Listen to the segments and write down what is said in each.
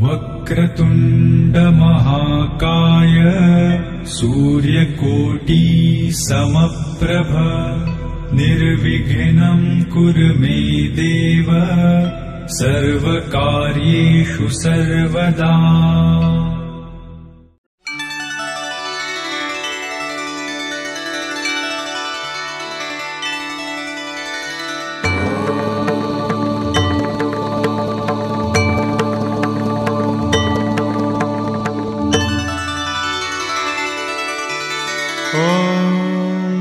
वक्रतुण्ड महाकाय सूर्यकोटि समप्रभ निर्विघ्नं कुरु मे देव सर्वकार्येषु सर्वदा।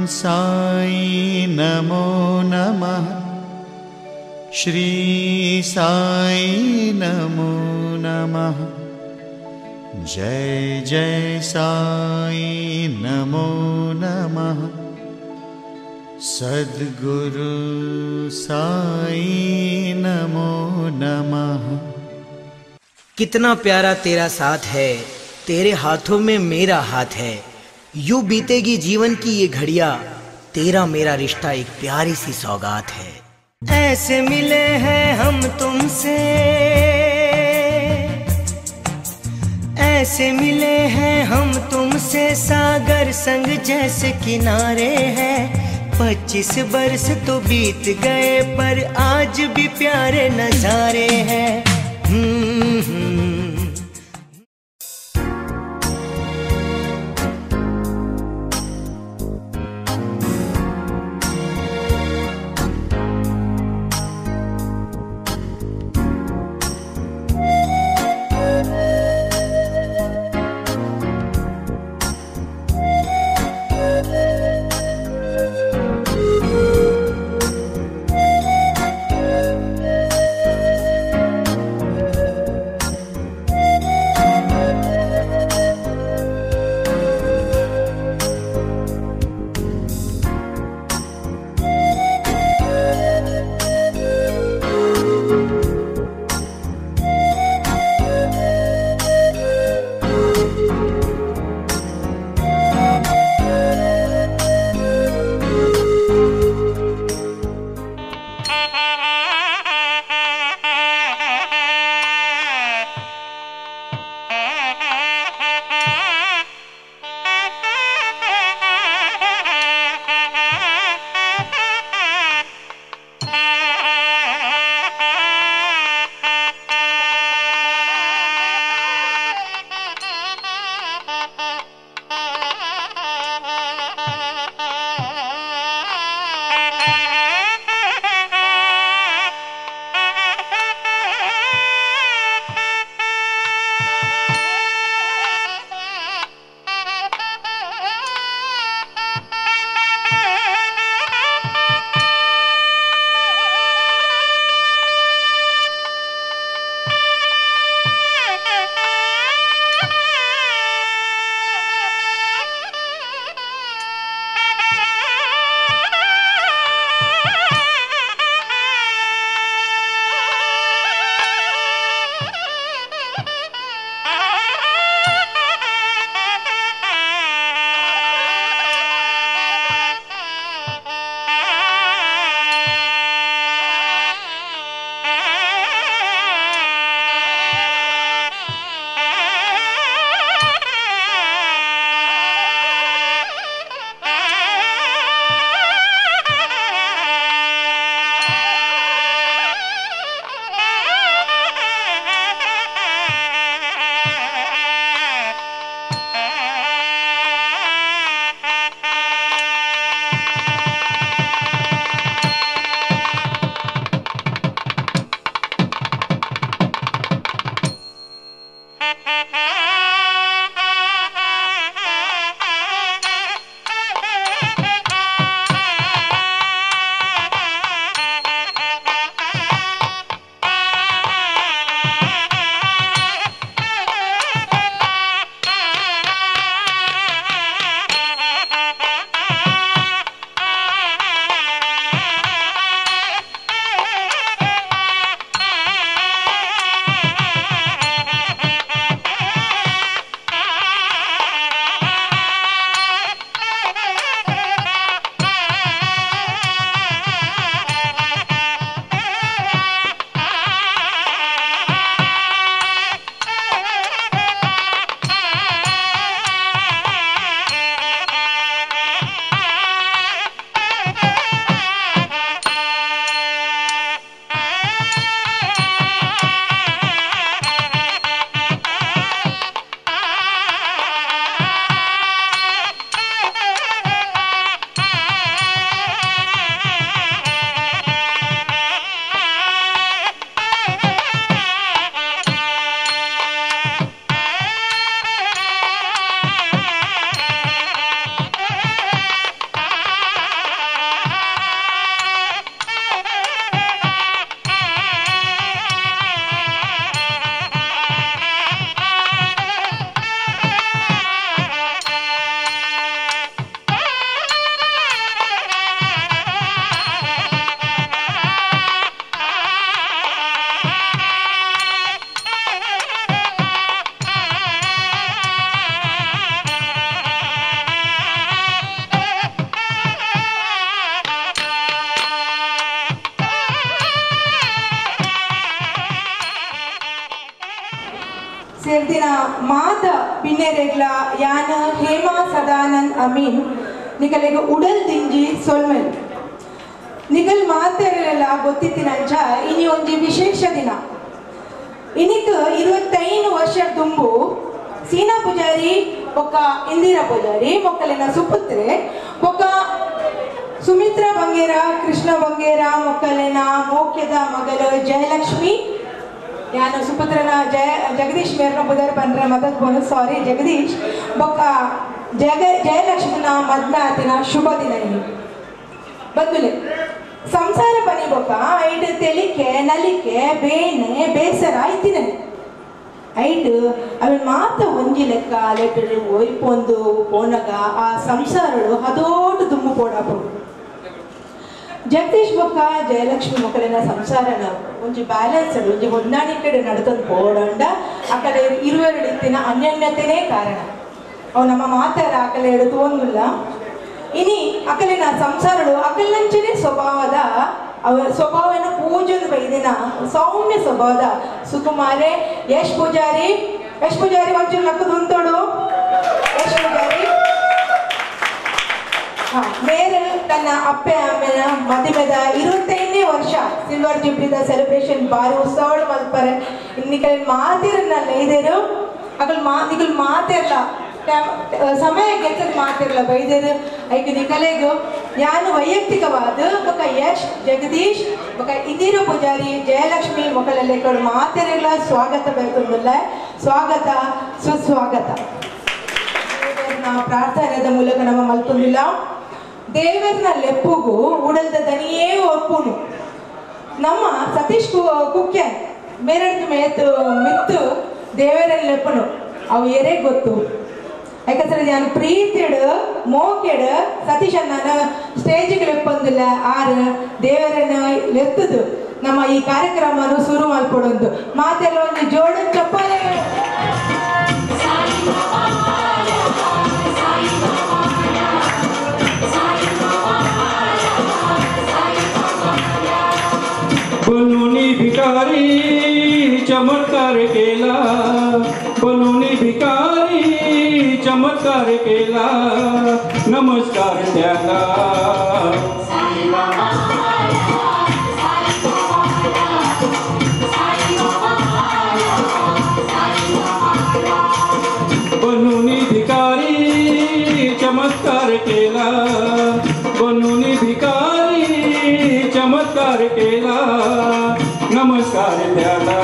साई नमो नमः। श्री साई नमो नमः। जय जय साई नमो नमः। सद्गुरु साई नमो नमः। कितना प्यारा तेरा साथ है, तेरे हाथों में मेरा हाथ है। यूं बीतेगी जीवन की ये घड़ियां, तेरा मेरा रिश्ता एक प्यारी सी सौगात है। ऐसे मिले हैं हम तुमसे, ऐसे मिले हैं हम तुमसे, सागर संग जैसे किनारे हैं। 25 बरस तो बीत गए पर आज भी प्यारे नजारे हैं। तेर्दिन मात पिन्नेरेग्ला यान हेमा सदानंद अमीन निकलेग उडल दिंजी सोल्मेल निकल मातेरेला ಗೊತ್ತಿತ್ತಿನಂಚ इनी ಒಂಜಿ ವಿಶೇಷ ದಿನ इनिक 25 ವರ್ಷ ತುಂಬು सीना पुजारी ಒಕ್ಕ इंदिरा पुजारी ಮೊಕ್ಕಲಿನ ಸುಪುತ್ರೆ ಒಕ್ಕ सुमित्रा बंगेरा कृष्ण बंगेरा ಮೊಕ್ಕಲಿನ ಮೋಕ್ಯದ ಮಗಳು ಜಯಲಕ್ಷ್ಮಿ यान सुपुत्रನ जगदीश मेरन बुधर पंद्र मदद बोन सॉरी जगदीश बೊಕ್ಕ जयलक्ष्मीನ मद्नातिನ शुभ दिन ini बंदुले संसार पनी बೊಕ್ಕ ಐಡ್ ತೆಲಿಕೆ ನಲಿಕೆ ಬೇನೆ ಬೇಸರ ಐತಿನ ಐಡ್ ಅವನ್ ಮಾತ ಒಂಜಿ ಲೆಕ್ಕ ಲೆಟರ್ ಒಯ್ಪೊಂದು ಪೋನಗ ಆ ಸಂಸಾರಳು ಹದೋಡು ದುಮ್ಮು ಪೋಡಾಪು जगदीश बೊಕ್ಕ जयलक्ष्मी ಮೊಕ್ಕಲಿನ ಸಂಸಾರನ ಒಂಜಿ ಬ್ಯಾಲೆನ್ಸ್ ಒಂಜಿ ಹೊಂದಾಣಿಕೆ ನಡತಂದು ಪೋಡಂಡ ಅಕಲೆ ಇರುವೆರಡಿತ್ತಿನ ಅನ್ಯೋನ್ಯತೆನೇ ಕಾರಣ ಅವು ನಮ್ಮ ಮಾತಾರ ಅಕಲೆ ಎಡುತ್ತು ಒಂದಿಲ್ಲ ಇನಿ ಅಕಲಿನ ಸಂಸಾರಗಳು ಅಕಲಂಚನೆ ಸ್ವಭಾವದ ಅವರ ಸ್ವಭಾವನ ಪೂಜನ ಬೈದಿನ ಸೌಮ್ಯ ಸ್ವಭಾವದ ಸುಕುಮಾರೆ ಯಶ್ ಪೂಜಾರಿ ಒಂಚೂರು ಲಕ್ಕದ ಹೊಂತೋಡು ಯಶ್ ಪೂಜಾರಿ ಮೇರೆ ತನ್ನ ಅಪ್ಪೆ ಅಮ್ಮೆನ ಮದುವೆದ 25ನೇ ವರ್ಷ ಸಿಲ್ವರ್ ಜುಬ್ಲಿದ ಸೆಲೆಬ್ರೇಷನ್ ಬಾರಿ ಉತ್ಸವ ಮಲ್ಪರೆ ಇನ್ನಿಕಲ್ ಮಾತಿರನ್ನ ಇದೇರು ಅಕಲ್ ನಿಕಲ್ ಮಾತಿರಲ್ಲ ಸಮಯ ಗೆಚ್ಚದ ಮಾತಿರಲ್ಲ ಬೈದೇರು ಐದು ನಿಕಲೆಗು ಯಾನು ವೈಯಕ್ತಿಕವಾದ ಬೊಕ್ಕ ಯಶ್ ಜಗದೀಶ್ ಬೊಕ್ಕ ಇಂದಿರಾ ಪೂಜಾರಿ ಜಯಲಕ್ಷ್ಮಿ ಮೊಕ್ಕಲಲ್ಲಿ ಕಡು ಮಾತಿರಲ್ಲ ಸ್ವಾಗತ ಬೇಕಂದಿಲ್ಲ ಸ್ವಾಗತ ಸುಸ್ವಾಗತ ಪ್ರಾರ್ಥನೆದ ಮೂಲಕ ನಮ್ಮ ಮಲ್ಕೊಂಡಿಲ್ಲ ದೇವರನ ಲೆಪ್ಪುಗು ಉಡಲ್ದ ದನಿಯೇ ಒಪ್ಪುನು ನಮ್ಮ ಸತೀಶ್ ಕುಕ್ಯನ್ ಮೇರಡ್ದು ಮೇತು ಮಿತ್ತು ದೇವರನ ಲೆಪ್ಪನು ಅವು ಎರೆ ಗೊತ್ತು ಯಾಕಂದ್ರೆ ನಾನು ಪ್ರೀತಿಡ್ ಮೋಕೆಡ್ ಸತೀಶ್ ಅನ್ನ ಸ್ಟೇಜಿಗೆ ಲೆಪ್ಪೊಂದಿಲ್ಲ ಆರು ದೇವರನ್ನ ಲೆತ್ತದು ನಮ್ಮ ಈ ಕಾರ್ಯಕ್ರಮವನ್ನು ಶುರು ಮಾಡ್ಕೊಡೋದು ಮಾತೆಲ್ಲ ಒಂದು ಜೋಡ ಚಪ್ಪಾಳೆ बनूनी भिकारी चमत्कार केला बनूनी भिकारी चमत्कार केला नमस्कार त्याला बनूनी भिकारी चमत्कार केला बनूनी भिकारी चमत्कार केला नमस्कार त्याला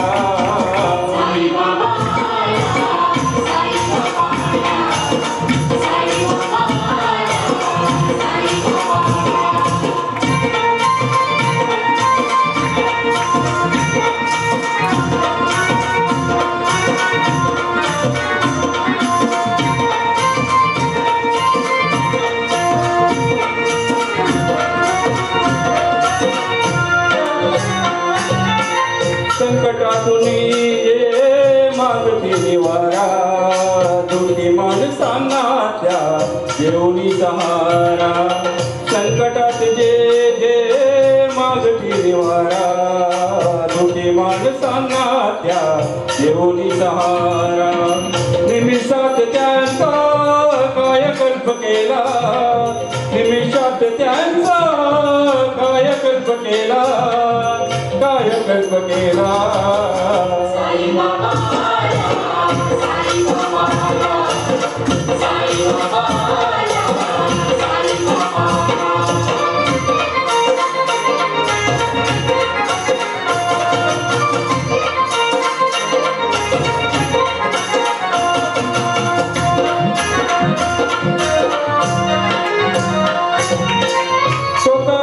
संकटातून ये मागती निवारा दुःखी माणसांना त्या देऊनी सहारा संकटात जे जे मागती निवारा दुःखी माणसांना त्या देऊनी सहारा निमिषात त्यांचा कायकल्प केला निमिषात त्यांचा कायकल्प केला कायकल्प केला साई बाबा साई बाबा साई बाबा साई बाबा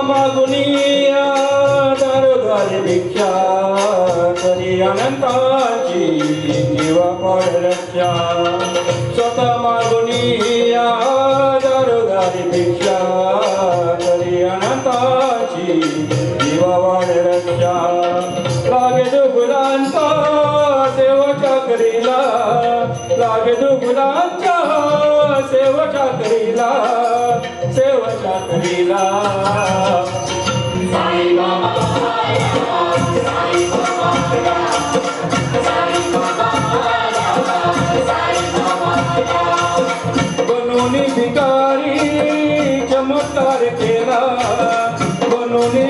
मागुनिया दारोद्वारी भिक्षा करी अनंताची जीवा पाड रक्षा स्वतः मागुनिया दारोद्वारी भिक्षा करी अनंताची जीवा पाड रक्षा लागे दुगुलांचा सेवच्या करीला लागे दुगुलांचा सेवच्या करीला सेवच्या करीला साई बाबा साई बाबा साई बाबा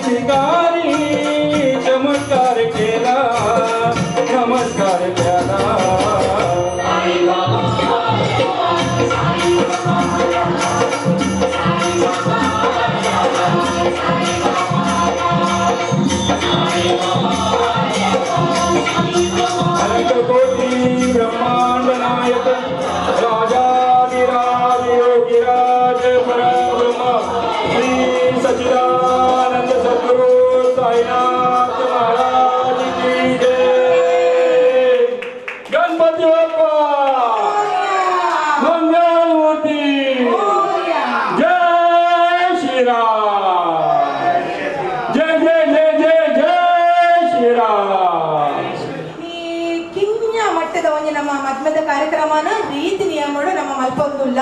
स्वीकारी चमत्कार केला नमस्कार केला कोटि ब्रह्मांड नायक राजाधिराज योगिराज परब्रह्म श्री सच्चिदानंद सद्गुरु साईनाथ महाराज की जय। गणपति बप्पा मंगलमूर्ति जय श्री राम जय जय जय जय जय श्री राम। ಮಟ್ಟದ ಒಂದು ನಮ್ಮ ಮದ್ಮದ ಕಾರ್ಯಕ್ರಮನ ರೀತಿ ನಿಯಮಗಳು ನಮ್ಮ ಮಲ್ಪೊಂದುಲ್ಲ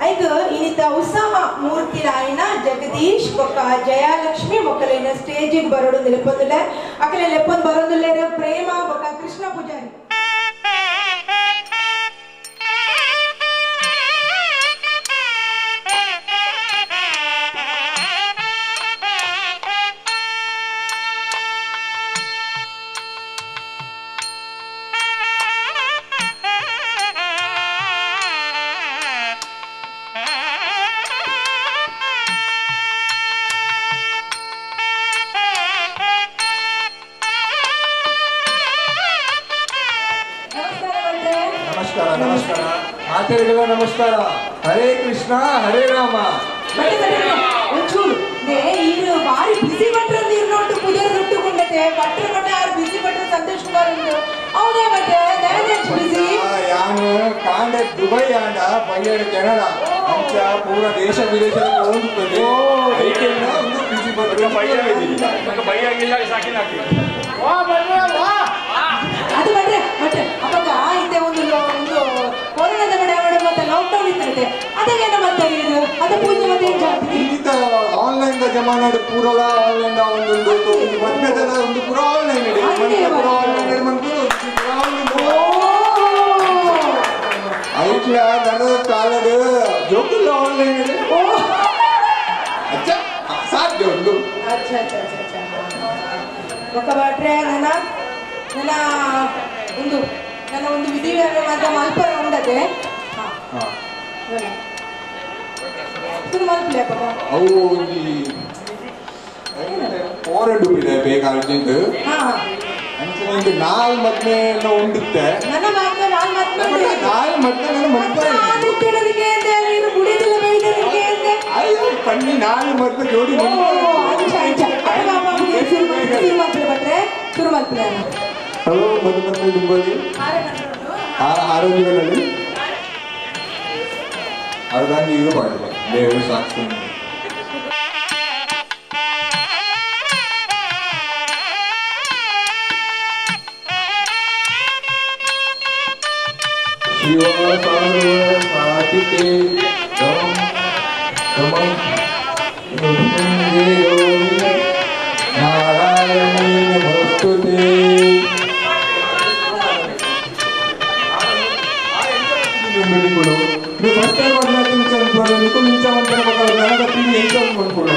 ಐದು ಇನ್ನಿತ ಉತ್ಸಾಹ ಮೂರ್ತಿ ರಾಯನ ಜಗದೀಶ್ ಬೊಕ್ಕ ಜಯಲಕ್ಷ್ಮಿ ಮೊಕ್ಕಲೇನ ಸ್ಟೇಜಿಗೆ ಬರೋಡು ನಿಲುಪೊಂದುಲ್ಲ ಅಕಲೆ ಲೆಪ್ಪೊಂದು ಬರೋದುಲ್ಲೇರ ಪ್ರೇಮ ಬೊಕ್ಕ ಕೃಷ್ಣ ಪೂಜಾರಿ ನಮಸ್ಕಾರ ಮಾತೆರೆಗಳ ನಮಸ್ಕಾರ ಹರೇ ಕೃಷ್ಣ ಹರೇ ರಾಮ ಒಂಚೂರು ಈರು ಬಾರಿ ಬಿಸಿ ಭಟ್ರ ನೀರು ನೋಟು ಪೂಜಾರಿ ದುಟ್ಟುಕೊಂಡತೆ ಭಟ್ರ ಮಠ ಯಾರು ಬಿಸಿ ಭಟ್ರ ಸಂತೋಷ್ ಕುಮಾರ್ ಉಂಟು ಹೌದೇ ಮತ್ತೆ ದಯದೇಶ್ ಬಿಸಿ ಯಾನು ಕಾಂಡೆ ದುಬೈ ಆಂಡ ಬಯ್ಯಡ ಕೆನಡಾ ಅಂಚ ಪೂರ ದೇಶ ವಿದೇಶದ ಹೋಗುತ್ತದೆ ಐಕೆಲ್ಲ ಒಂದು ಬಿಸಿ ಭಟ್ರ ಬಯ್ಯಾಗಿಲ್ಲ ಸಾಕಿನಾಕಿ ವಾ ಬನ್ನಿ ವಾ ಅದು ಬಡ್ರೆ ಬಟ್ ಅವಾಗ ಹಿಂದೆ ಒಂದು ಕೊರೋನಾದ ಕಡೆ ಮತ್ತೆ ಲಾಕ್ಡೌನ್ ಇರ್ತದೆ ಅದೇನ ಮತ್ತೆ ಇದು ಅದು ಪೂಜೆ ಮತ್ತೆ ಜಾತಿ ಆನ್ಲೈನ್ ಜಮಾನ ಪೂರಲ ಆನ್ಲೈನ್ ಒಂದು ಮದ್ಮೆದಲ್ಲ ಒಂದು ಪೂರ ಆನ್ಲೈನ್ ಇದೆ ಪೂರ ಆನ್ಲೈನ್ ಮಾಡ್ಕೊಂಡು ಐಟ್ಲ ನನ್ನ ಕಾಲದ ಜೋಕುಲ್ಲ ಆನ್ಲೈನ್ ಇದೆ ಅಚ್ಚ ಸಾಧ್ಯ ಒಂದು ಅಚ್ಚ ಅಚ್ಚ ಅಚ್ಚ ಒಕ್ಕ ಬಾಟ್ರೆ ನನ್ನ ಒಂದು ವಿಧಿ ಮಲ್ಪರ ಉಂಡದೆ ಮಲ್ಪಲೆ ಅವು ಹೋರಾಡು ಇದೆ ಬೇಗ ಅರ್ಜೆಂಟ್ ಅಂಚೆ ನಾಲ್ ಮದ್ವೆ ಎಲ್ಲ ಉಂಡುತ್ತೆ ನನ್ನ ಮದ್ವೆ ನಾಲ್ ಮದ್ವೆ ನನ್ನ ಪನ್ನಿ ನಾಲ್ ಮದ್ವೆ ಜೋಡಿ ಹಲೋ ಮಧುಮಂತ್ರ ದುಂಬಲ್ಲಿ ಆರೋಗ್ಯಗಳಲ್ಲಿ ಅರ್ಧಾಂಗಿ ಇದು ಮಾಡಿಲ್ಲ ದೇವರು ಸಾಕ್ಷಿ ಶಿವ ಸಾಧಿಕೆ ನಾರಾಯಣೀ ಭಕ್ತುತೆ ನೀವು ಫಸ್ಟ್ ಟೈಮ್ ಮಾಡ್ಲಾಕ ಅನ್ಕೊಂಡು ನಿಂತು ನಿಂಚ ಮಾಡ್ತಾರೆ ನನಗೆ ಟಿವಿ ಎಂತ ಅನ್ಕೊಂಡು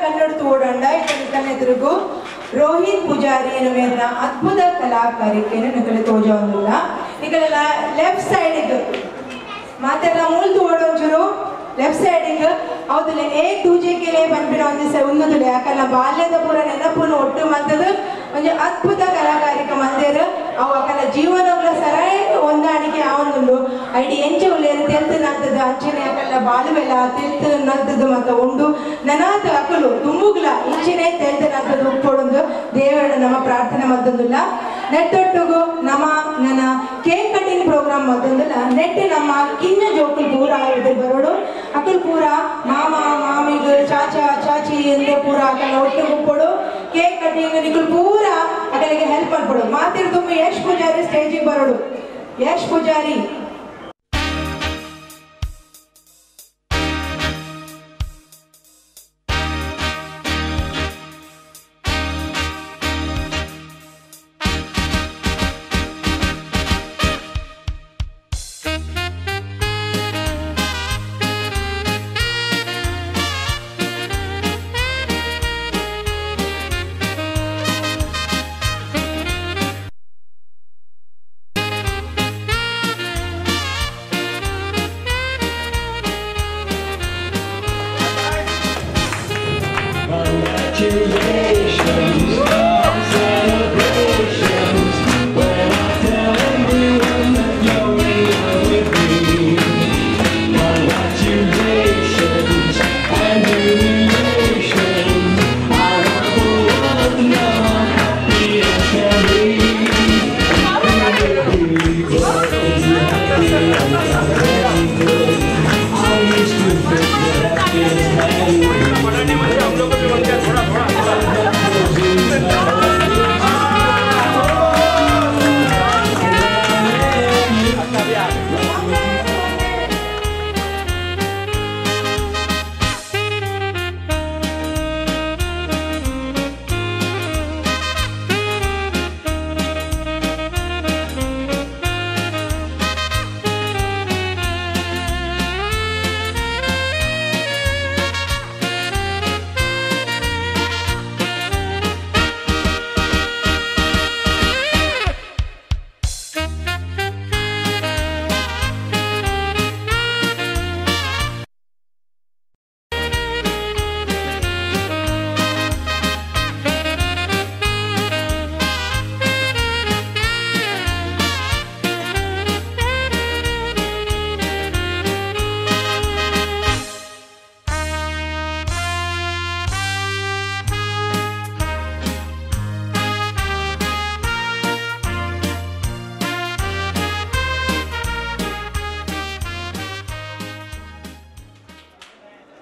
ಕನ್ನಡ ತೋಡಂಡ ಇದನ್ನ ಎದುರುಗು ರೋಹಿತ್ ಪೂಜಾರಿ ಮೇಲಿನ ಅದ್ಭುತ ಕಲಾಕಾರಿಕೆಯನ್ನು ನಿಕಲೆ ತೋಜೋದಿಲ್ಲ ನಿಕಲೆಲ್ಲ ಲೆಫ್ಟ್ ಸೈಡ್ ಮಾತೆಲ್ಲ ಮೂಲ್ದು ಓಡೋಂಚೂರು ಲೆಫ್ಟ್ ಸೈಡಿಗೆ ಅವದಲ್ಲಿ ಏಕ್ ದೂಜೆಗೆ ಬಂದ್ಬಿಡೋ ಒಂದು ಯಾಕಲ್ಲ ಬಾಲ್ಯದ ಪೂರ ನೆನಪನ್ನು ಒಟ್ಟು ಮಂತದ್ದು ಒಂದು ಅದ್ಭುತ ಕಲಾಕಾರಿಕ ಮಂದಿರ ಅವು ಅಕಲ ಜೀವನಗಳ ಸರಾಯ ಹೊಂದಾಣಿಕೆ ಅವನು ಐಡಿ ಎಂಚೆ ಉಳ್ಳೇರು ತೆಲ್ತು ನಂತದ್ದು ಅಂಚನೆ ಅಕಲ್ಲ ಬಾಳುವೆಲ್ಲ ತೆಲ್ತು ನಂತದ್ದು ಮತ್ತು ಉಂಡು ನನಾತ ಅಕಲು ತುಂಬುಗ್ಲ ಇಂಚಿನೇ ತೆಲ್ತು ನಂತದ್ದು ಉಟ್ಕೊಡೊಂದು ದೇವರ ನಮ್ಮ ಪ್ರಾರ್ಥನೆ ಮತ್ತೊಂದಿಲ್ಲ ನೆಟ್ಟೊಟ್ಟಿಗೂ ನಮ್ಮ ನನ್ನ ಕೇಕ್ ಕಟಿಂಗ್ ಪ್ರೋಗ್ರಾಮ್ ಮತ್ತೊಂದಿಲ್ಲ ನೆಟ್ಟು ನಮ್ಮ ಕಿನ್ನ ಜೋಕುಲ್ ಪೂರ ಆಯ್ತು ಬರೋಡು ಅಕಲ್ ಪೂರ ಮಾಮ ಮಾಮಿಗೆ ಚಾಚಾ ಚಾಚಿ ಎಂದೇ ಪೂರ ಅಕಲ ಒಟ್ಟು ಉಟ್ಕೊಡು ಕೇಕ್ ಕಟಿಂಗ್ ನಿಕಲ್ ಪೂರ ಅಕಲಿಗೆ ಹೆಲ್ಪ್ ಮಾಡ್ಕೊಡು ಮಾತಿರ್ ತುಂಬ ಯಶ್ ಪೂಜಾರಿ ಸ್ಟೇಜಿಗೆ ಬರೋಡು ಯಶ್ ಪೂಜಾರಿ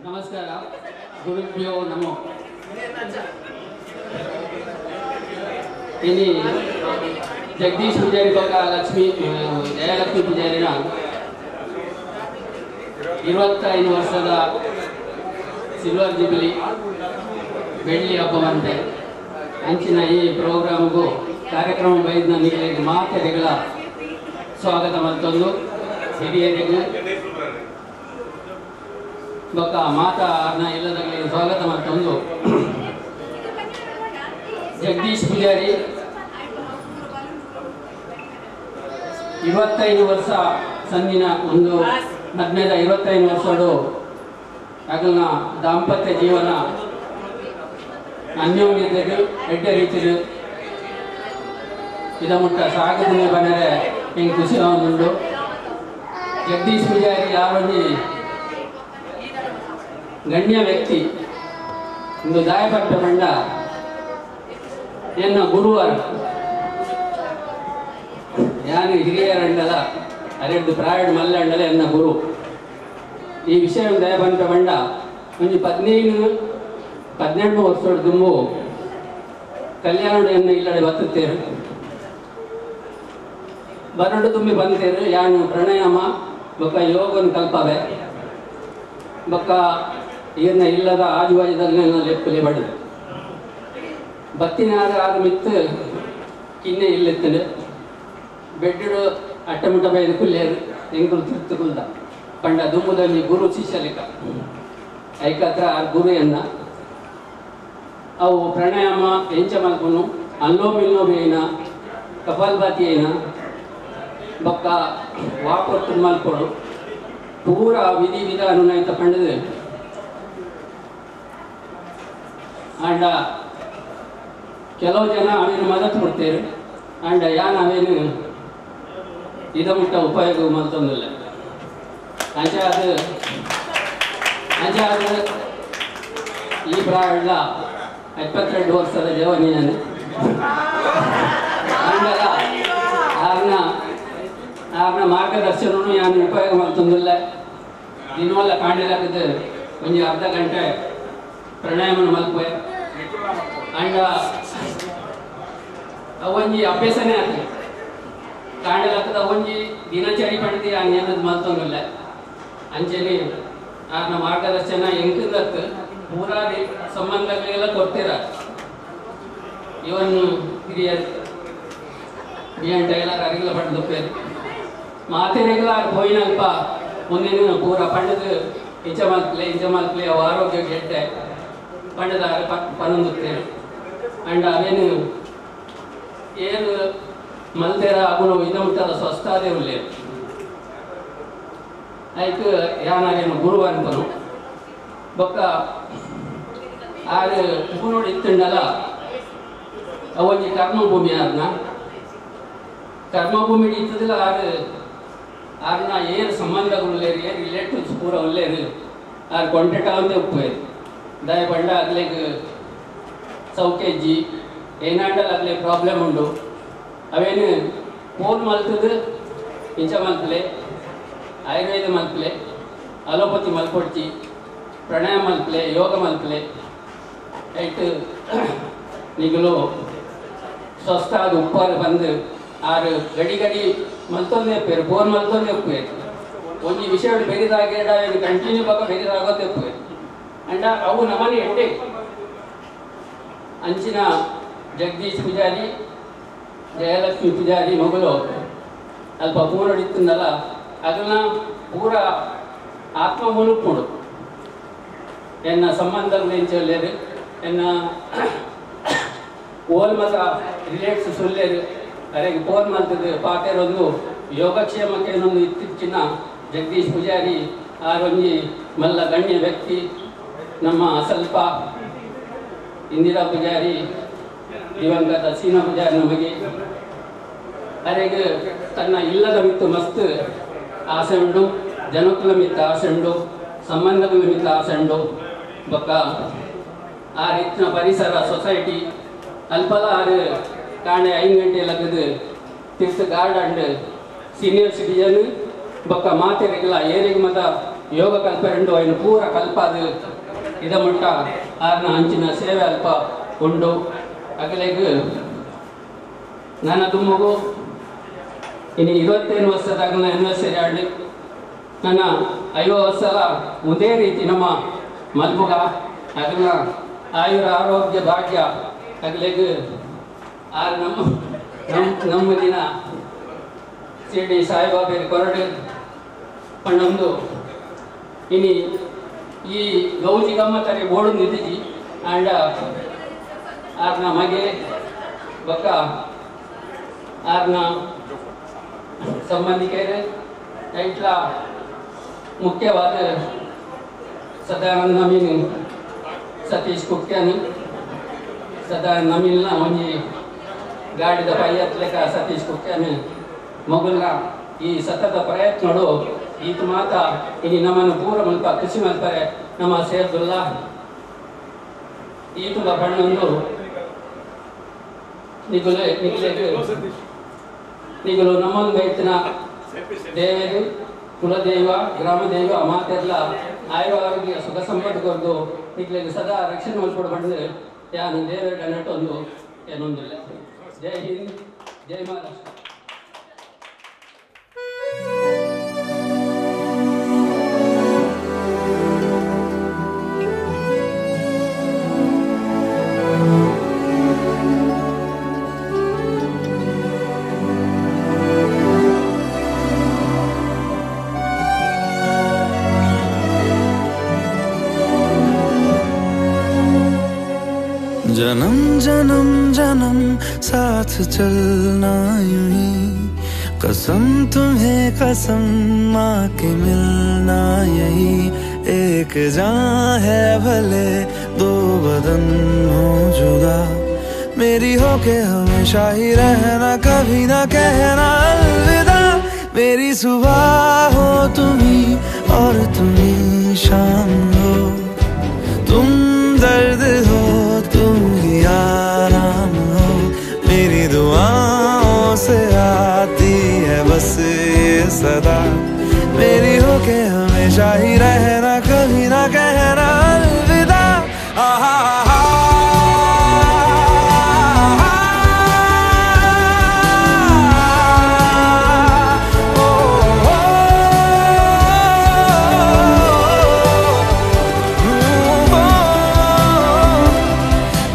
ನಮಸ್ಕಾರ. ಗುರುಭ್ಯೋ ನಮೋ. ಇಲ್ಲಿ ಜಗದೀಶ್ ಪೂಜಾರಿ ಬೊಕ್ಕ ಜಯಲಕ್ಷ್ಮಿ ಪೂಜಾರಿನ 25 ವರ್ಷದ ಸಿಲ್ವರ್ ಜುಬಿಲಿ ಬೆಳ್ಳಿ ಹಬ್ಬವಂತೆ ಅಂಚಿನ ಈ ಪ್ರೋಗ್ರಾಮ್ಗೂ ಕಾರ್ಯಕ್ರಮ ಬೈದ್ನ ನಿಗಲಿಗೆ ಮಾತೆರೆಗಳ ಸ್ವಾಗತ ಮತ್ತೊಂದು ಹಿರಿಯರಿಗೂ ಬೊಕ್ಕ ಮಾತಾನ ಇಲ್ಲದಲ್ಲಿ ಸ್ವಾಗತ ಮತ್ತೊಂದು ಜಗದೀಶ್ ಪೂಜಾರಿ 25 ವರ್ಷ ಸಂದಿನ ಒಂದು 25 ವರ್ಷಡು ಅಗಲ್ನ ದಾಂಪತ್ಯ ಜೀವನ ಅನ್ಯೋನ್ಯತೆಗೆ ಎಡ್ಡೆ ರೀತಿಯಲ್ಲಿ ಇದ ಮುಟ್ಟ ಸಾಗದನೆ ಬಂದರೆ ಹೆಂಗೆ ಖುಷಿ ಉಂಟು. ಜಗದೀಶ್ ಪೂಜಾರಿ ಯಾವೊಂದು ಗಣ್ಯ ವ್ಯಕ್ತಿ ಒಂದು ದಾಯಪಟ್ಟ ಬಂಡ ಎನ್ನ ಗುರುವಾರ ಯಾನು ಹಿರಿಯರಂಡಲ ಅರೆಡ್ಡು ಪ್ರಾಯಡ್ ಮಲ್ಲಂಡಲ ಎನ್ನ ಗುರು ಈ ವಿಷಯ ದಯಪಂಟ ಬಂಡ ಒಂದು 18 ವರ್ಷದ ತುಂಬು ಕಲ್ಯಾಣ ಎನ್ನ ಇಲ್ಲಡೆ ಬತ್ತುತ್ತೇರು ಬರಡು ತುಂಬಿ ಬಂತೇರು ಯಾನು ಪ್ರಾಣಾಯಾಮ ಬೊಕ್ಕ ಯೋಗನ ಕಲ್ಪವೆ ಬೊಕ್ಕ ಏನ ಇಲ್ಲದ ಆಜುಬಾಜುದಲ್ಲಿ ಲೆಪ್ಪಲೆ ಬಡಿದು ಬತ್ತಿನಾರ ಆದ ಮಿತ್ತು ಕಿನ್ನೆ ಇಲ್ಲಿತ್ತಂಡು ಬೆಡ್ಡು ಅಟ್ಟಮುಟ್ಟ ಬೈದು ಕುಲ್ಲೇರು ಹೆಂಗುರು ತಿರ್ತು ಕುಲ್ದ ಪಂಡ ದುಮ್ಮದಲ್ಲಿ ಗುರು ಶಿಷ್ಯ ಲೆಕ್ಕ ಐಕತ್ರ ಆ ಗುರು ಎನ್ನ ಅವು ಪ್ರಾಣಾಯಾಮ ಎಂಚ ಮಲ್ಪನು ಅಲ್ಲೋಮ್ ಇಲ್ಲೋಮ್ ಏನ ಕಪಾಲಭಾತಿ ಏನ ಬೊಕ್ಕ ವಾಪತ್ತು ಮಲ್ಪಡು ಪೂರ ವಿಧಿ ವಿಧಾನ ಅಂತ ಪಂಡದು ಆಂಡ ಕೆಲವು ಜನ ಅವೇನು ಮದತ್ ಕೊಡ್ತೇವೆ ಆಂಡ ಯಾನ್ ಅವೇನು ಇದ ಮುಟ್ಟ ಉಪಯೋಗ ಮಲ್ತೊಂದಿಲ್ಲ ಅಂಚಾದ ಈ ಪ್ರಾಣ 72 ವರ್ಷದ ಜವನಿ ನಾನು ಆರ್ನ ಮಾರ್ಗದರ್ಶನೂ ಯಾನು ಉಪಯೋಗ ಮಾಡ್ತಂದಿಲ್ಲ ದಿನವಲ್ಲ ಕಾಣಿಲಾಕದ ಒಂದು ಅರ್ಧ ಗಂಟೆ ಪ್ರಾಣಾಯಾಮನ ಮಲ್ಪೆ ಅಂಡ ಅವೊಂಜಿ ಅಭ್ಯಾಸನೇ ಆಗ್ತದೆ ಕಾಣಿಲಾಕದ ಅವೊಂಜಿ ದಿನಚರಿ ಪಡೆದು ಆ ನಿಯಮದ ಮಲ್ತಂದಿಲ್ಲ ಅಂಚೆಲಿ ಆರ್ನ ಮಾರ್ಗದರ್ಶನ ಎಂಕಂದತ್ತು ಪೂರಾದಿ ಸಂಬಂಧಗಳೆಲ್ಲ ಕೊಡ್ತೀರ ಇವನು ಹಿರಿಯರು ಬಿಯಂಟ ಎಲ್ಲ ಅರಿಗಿಲ್ಲ ಪಡೆದು ಮಾತೆರೆಗಳ ಹೋಯಿನಲ್ಪ ಮುಂದಿನ ಪೂರ ಪಂಡದು ಇಂಚ ಮಲ್ಪಲೆ ಅವು ಆರೋಗ್ಯ ಗೆಡ್ಡೆ ಪಂಡದ ಪನಂದುತ್ತೇನೆ ಅಂಡ್ ಅವೇನು ಏನು ಮಲ್ತೇರ ಅಗುನು ಇದು ಮುಟ್ಟದ ಸ್ವಸ್ಥಾದೇ ಉಳ್ಳೇ ಆಯ್ತು ಯಾನಾಗೇನು ಗುರು ಅನ್ಪನು ಬೊಕ್ಕ ಆರು ಗುರುಡು ಇತ್ತುಂಡಲ್ಲ ಅವೊಂಜಿ ಕರ್ಮಭೂಮಿ ಆರ್ನ ಕರ್ಮಭೂಮಿ ಇತ್ತದಿಲ್ಲ ಆರ್ನ ಏನು ಸಂಬಂಧಗಳುಳ್ಳೇರು ಏನು ರಿಲೇಟಿವ್ಸ್ ಪೂರ ಉಳ್ಳೇರು ಆರು ಕೊಂಟೆಟ ಒಂದೇ ಉಪ್ಪೇರು ದಯ ಬಂಡ ಆಗ್ಲಿಗೆ ಸೌಕೇಜಿ ಏನಾಂಡಲ್ಲ ಆಗ್ಲಿ ಪ್ರಾಬ್ಲಮ್ ಉಂಡು ಅವೇನು ಫೋನ್ ಮಲ್ತದು ಇಂಚ ಮಲ್ಪಲೆ ಆಯುರ್ವೇದ ಮಲ್ಪಲೆ ಅಲೋಪತಿ ಮಲ್ಪೊಡ್ಚಿ ಪ್ರಾಣಾಯಾಮ ಮಲ್ಪಲೆ ಯೋಗ ಮಲ್ಪಲೆ ಐಟು ನಿಗಲು ಸ್ವಸ್ಥ ಅದು ಉಪ್ಪಾರು ಬಂದು ಆರು ಗಡಿ ಮಲ್ತೊಂದೇ ಉಪ್ಪೇರು ಫೋನ್ ಮಲ್ತೊಂದೇ ಉಪ್ಪೇರು ಒಂಜಿ ವಿಷಯ ಬೆರಿದಾಗೇಡ ಇದು ಕಂಟಿನ್ಯೂ ಬಾಗ ಬೆರಿದಾಗೋದೇ ಉಪ್ಪೇರು ಅಂಡ ಅವು ನಮನೆ ಎಡ್ಡೆ ಅಂಚಿನ ಜಗದೀಶ್ ಪೂಜಾರಿ ಜಯಲಕ್ಷ್ಮಿ ಪೂಜಾರಿ ಮಗಳು ಅಲ್ಪ ಪೂರ ಹಿಡಿತಂದಲ್ಲ ಅದನ್ನ ಪೂರ ಆತ್ಮ ಮುಳುಪುಡು ಎನ್ನ ಸಂಬಂಧಗಳು ಎಂಚಲ್ಲೇರು ಎನ್ನ ಓಲ್ ಮತ ರಿಲೇಟ್ಸ್ ಸುಳ್ಳೇರು ಅರೆಗೆ ಫೋನ್ ಮಾಡ್ತದೆ ಪಾತೇರೊಂದು ಯೋಗಕ್ಷೇಮಕ್ಕೆ ಏನೊಂದು ಇತ್ತೀಚಿನ ಜಗದೀಶ್ ಪೂಜಾರಿ ಆರೊಂಜಿ ಮಲ್ಲ ಗಣ್ಯ ವ್ಯಕ್ತಿ ನಮ್ಮ ಸ್ವಲ್ಪ ಇಂದಿರಾ ಪೂಜಾರಿ ದಿವಂಗತ ಸೀನಾ ಪೂಜಾರಿ ನಮಗೆ ಅರೆಗೆ ತನ್ನ ಇಲ್ಲದ ಮಿತ್ತು ಮಸ್ತ್ ಆಸೆ ಉಂಡು ಜನಕುಲ ಮಿತ್ತ ಆಸೆ ಉಂಡು ಸಂಬಂಧಗಳ ಮಿತ್ತ ಆಸೆ ಉಂಡು ಬೊಕ್ಕ ಆ ರೀತಿಯ ಪರಿಸರ ಸೊಸೈಟಿ ಅಲ್ಪಲ ಆರು ಕಾಣೆ 5 ಗಂಟೆ ಲಗದು ತೀರ್ಥ ಗಾರ್ಡ್ ಅಂಡ್ ಸೀನಿಯರ್ ಸಿಟಿಜನ್ ಬೊಕ್ಕ ಮಾತೆರೆಗಳ ಏರಿಗೆ ಮತ ಯೋಗ ಕಲ್ಪೆಂಡು ಅಯ್ನು ಪೂರ ಕಲ್ಪಾದು ಇದ ಮುಟ್ಟ ಆರ್ನ ಅಂಚಿನ ಸೇವೆ ಅಲ್ಪ ಉಂಡು ಅಗಲೆಗ್ ನನ್ನ ದುಮ್ಮಗು ಇನ್ನು 25 ವರ್ಷದಾಗ ಆ್ಯನಿವರ್ಸರಿ ಆಡಿ ನನ್ನ 50 ವರ್ಷದ ಒಂದೇ ರೀತಿ ನಮ್ಮ ಮಲ್ಬುಗ ಅದನ್ನ ಆಯುರ ಆರೋಗ್ಯ ಭಾಗ್ಯ ಅಗಲೆಗ್ ಆರು ನಮ್ಮ ದಿನ ಶಿರ್ಡಿ ಸಾಯಿಬಾಬೇರಿ ಕೊರಡು ಪಣ್ಣೊಂದು ಇನಿ ಈ ಗೌಜಿ ಗಮ್ಮತ್ತರಿ ಬೋಡು ನಿಧಿಜಿ ಆಂಡ ಆರ್ನ ಮಗೆ ಬೊಕ್ಕ ಆರ್ನ ಸಂಬಂಧಿಕರು ಐಟ್ಲ ಮುಖ್ಯವಾದ ಸದಾನಂದ ನಮೀನ್ ಸತೀಶ್ ಕುಟ್ಯಾನಿ ಸದಾನಂದ ನಮೀನ್ನ ಒಂಜಿ ಗಾಡಿದ ಪೈಯತ್ಲೆಕ ಸತೀಶ್ ಕುಟ್ಯಾನಿ ಮಗುಲ್ನ ಈ ಸತತ ಪ್ರಯತ್ನಗಳು ಈತ ಮಾತ ಇನಿ ನಮ್ಮನ್ನು ಪೂರ ಮಲ್ಪ ಕೃಷಿ ಮಲ್ಪರೆ ನಮ್ಮ ಸೇರ್ದುಲ್ಲ ಈ ತುಂಬ ಬಣ್ಣೊಂದು ನಿಗಲು ನಮ್ಮನ್ನು ಬೈತಿನ ದೇವರು ಕುಲದೇವ ಗ್ರಾಮದೇವ ಮಾತೆಲ್ಲ ಆರೋಗ್ಯ ಸುಖ ಸಂಪತ್ತು ಕೊರ್ದು ನಿಗ್ಲಿಗೆ ಸದಾ ರಕ್ಷಣೆ ಮಲ್ಪಡು ಬಂದು ಯಾನು ದೇವರ ನೆಟ್ಟೊಂದು ಏನೊಂದಿಲ್ಲ. ಜೈ ಹಿಂದ್, ಜೈ ಮಹಾರಾಷ್ಟ್ರ. जन्म जन्म जन्म साथ चलना यूं ही, कसम तुम्हें कसम माँ के मिलना यही। एक जान है भले दो बदन हो जुदा, मेरी होके हमेशा ही रहना, कभी ना कहना अलविदा। मेरी सुबह हो तुम्ही और तुम्ही शाम हो, तुम दर्द हो तुम ही आराम हो। मेरी दुआओं से आती है बस ये सदा, मेरी होके हमेशा ही रहना, कभी ना कहना अलविदा।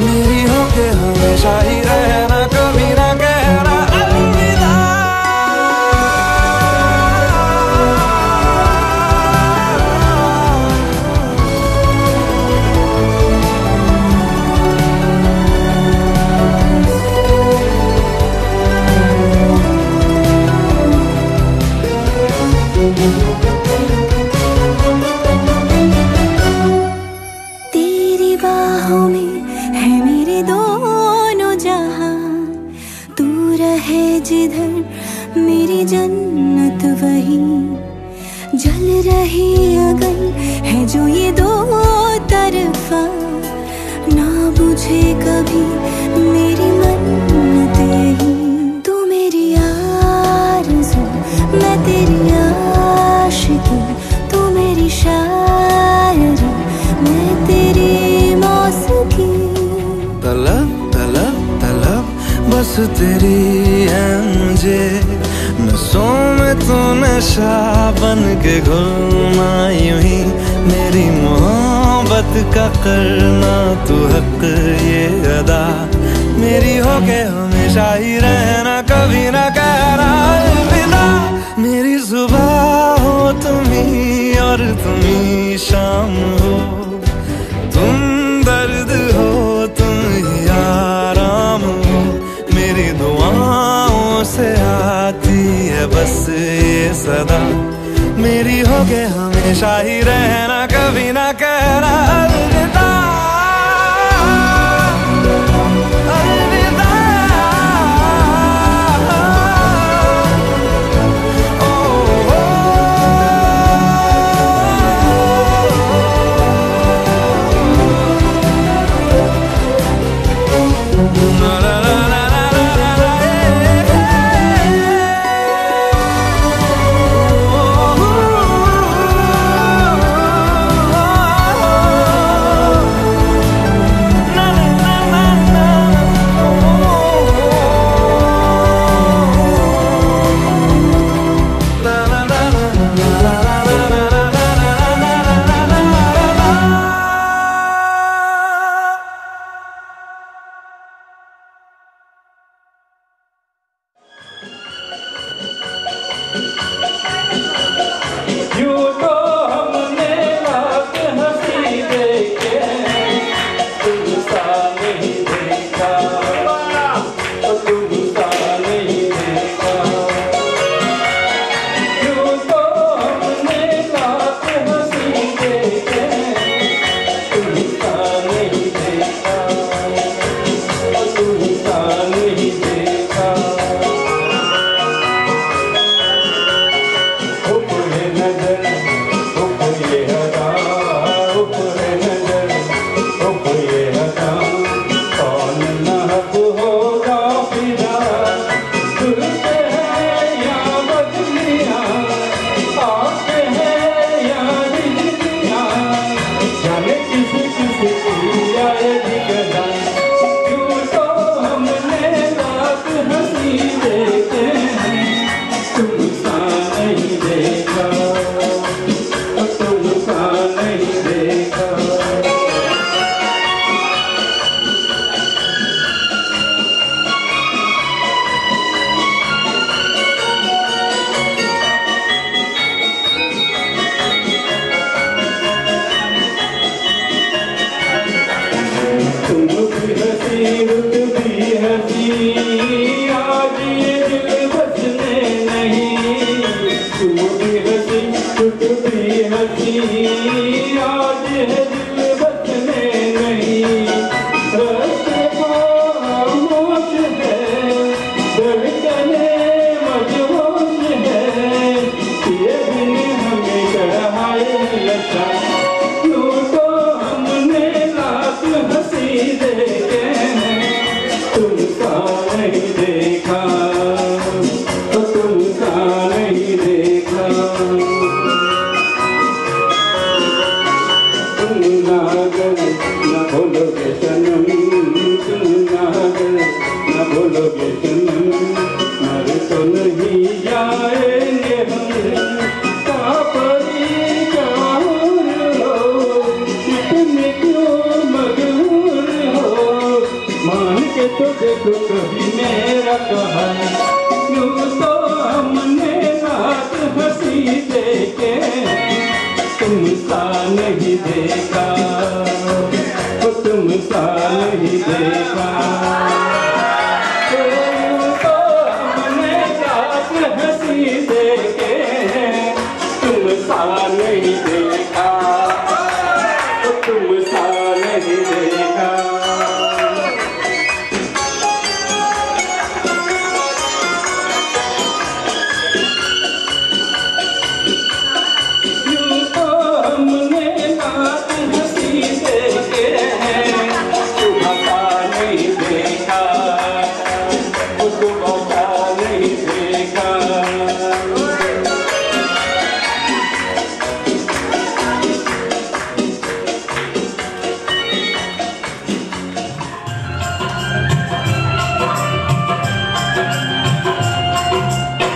मेरी होके हमेशा ही रहना, कभी ना कहना अलविदा। तेरी बाहों में है मेरे दोनों जहां, तू रहे जिधर मेरी जन्नत वही। जल रही अगन है जो ये दो तरफा, ना बुझे कभी मेरी मन्नत यही। तू मेरी आरज़ू मैं तेरी आशिकी, तू मेरी शायरी मैं तेरी मौसीकी। तलब तलब तलब बस तेरी है मुझे, नसों में तू नशा बन के घुलना यूं ही। मेरी मोहब्बत का करना तू हक ये अदा, मेरी होके हमेशा ही रहना, कभी ना कहना अलविदा। मेरी सुबह हो तुम्ही और तुम्ही शाम हो, तुम दर्द हो तुम ही आराम हो। मेरी दुआओं से आती है बस ये सदा, मेरी होके हमेशा ही रहना, कभी ना कहना अलविदा। अलविदा। ओ, ओ, la la la la la la la, हंसी आज है दिल बस में नहीं, रास्ते खामोश है, धड़कने मजबूर है, ये दिन हमें चढ़ाए लशा, यूं तो हमने रात हंसी देखे हैं, तुमसा नहीं देखा, तो तुमसा नहीं देखा। तुम नागर न बोलोगे सनम, तुम नागर न बोलोगे सनम, मर तो नहीं जाएंगे हम, कापरी काहूर हो, इतने क्यों मगहूर हो, मान के तो देखो कभी मेरा कहा, यूं तो हमने रात हंसी देखे, तुमसा नहीं देखा, तुमसा नहीं देखा, तो हमने रात हंसी देखे, तुमसा नहीं देखा, तुमसा नहीं देखा।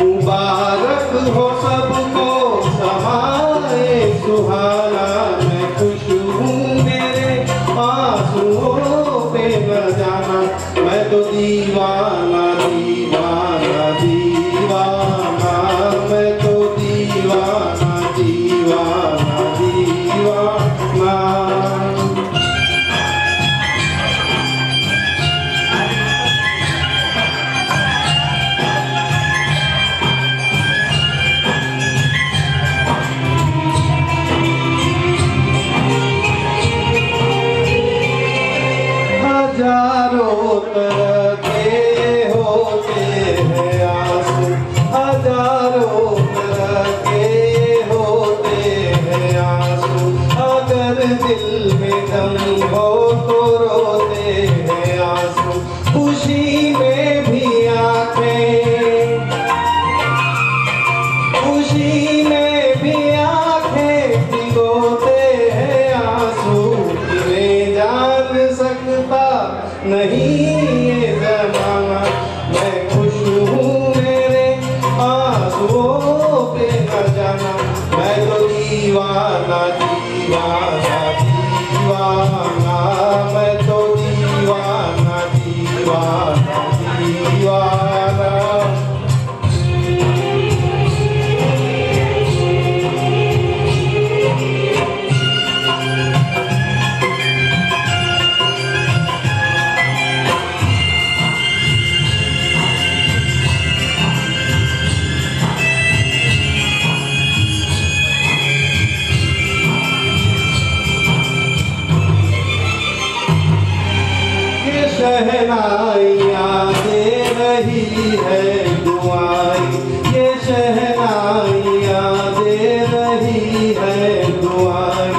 मुबारक हो सबको समाए सुहाना, मैं खुश हूँ मेरे आंसुओं पे न जाना, मैं तो दीवाना दीवाना दीवाना, मैं तो दीवाना दीवाना दीवाना। हजारों तरह के होते हैं आंसू, हजारों तरह के होते हैं आंसू, अगर दिल में दम हो तो रोते हैं आंसू, खुशी में भी आंखें, खुशी में भी आंखें भिगोते हैं आंसू, मैं जान सकता नहीं ये ज़माना, मैं खुश हूँ मेरे आंसुओं पे न जाना, मैं तो दीवाना दीवाना दीवाना, मैं तो दीवाना दीवाना दीवाना। शहनाइयाँ दे रही है दुआएं, ये शहनाइयाँ दे रही है दुआएं,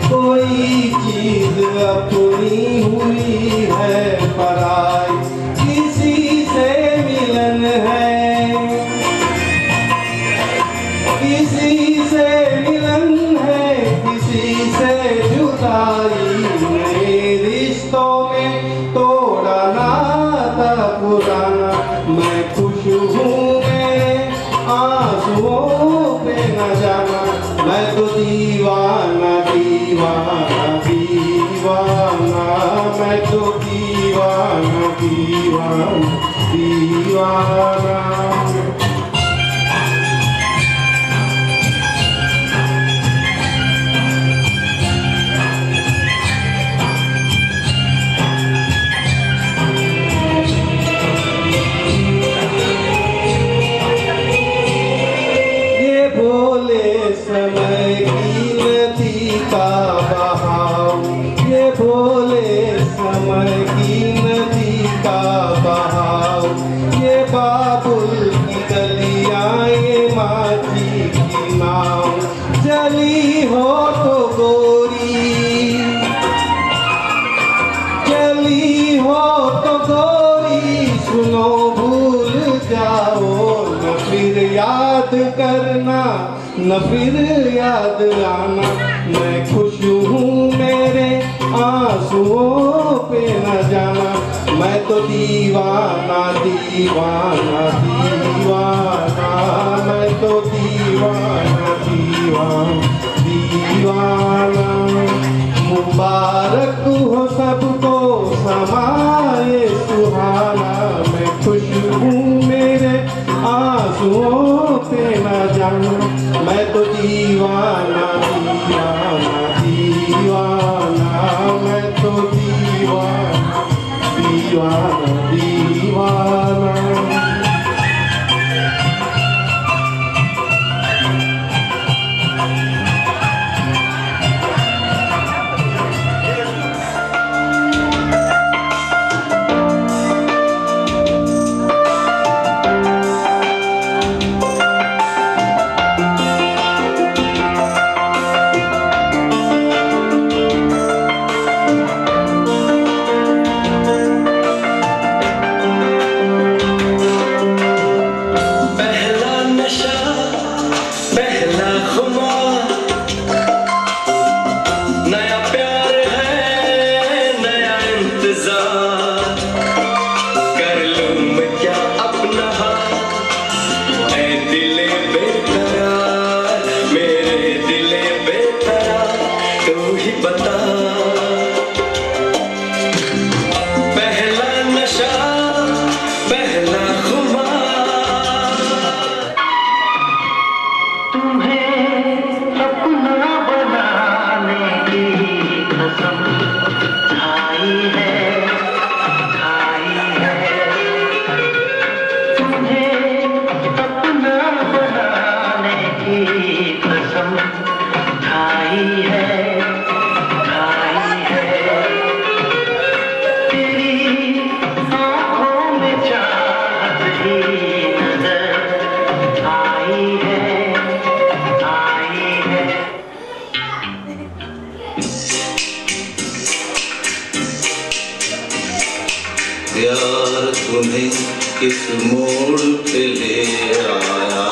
कोई चीज अपनी हुई है पराई, किसी से मिलन है, किसी से मिलन है, किसी से जुदाई, नए रिश्तों में तोड़ा नाता पुराना, मैं खुश हूँ मेरे आंसुओं पे न जाना, मैं तो दीवाना दीवाना दीवाना, मैं तो दीवाना दीवाना दीवाना। समय की चली हो तो गोरी, चली हो तो गोरी, सुनो भूल जाओ न फिर याद करना, न फिर याद आना। मैं खुश हूँ मेरे आंसुओं पे न जाना, मैं तो दीवाना दीवाना दीवाना, मैं तो दीवाना दीवाना दीवाना। मुबारक हो सबको समाए सुहाना, मैं खुश हूँ मेरे आंसुओं पे न जाना, मैं तो दीवाना दीवाना दीवाना, मैं तो दीवाना दीवाना दीवाना। प्यार तुम्हें किस मोड़ पे ले आया,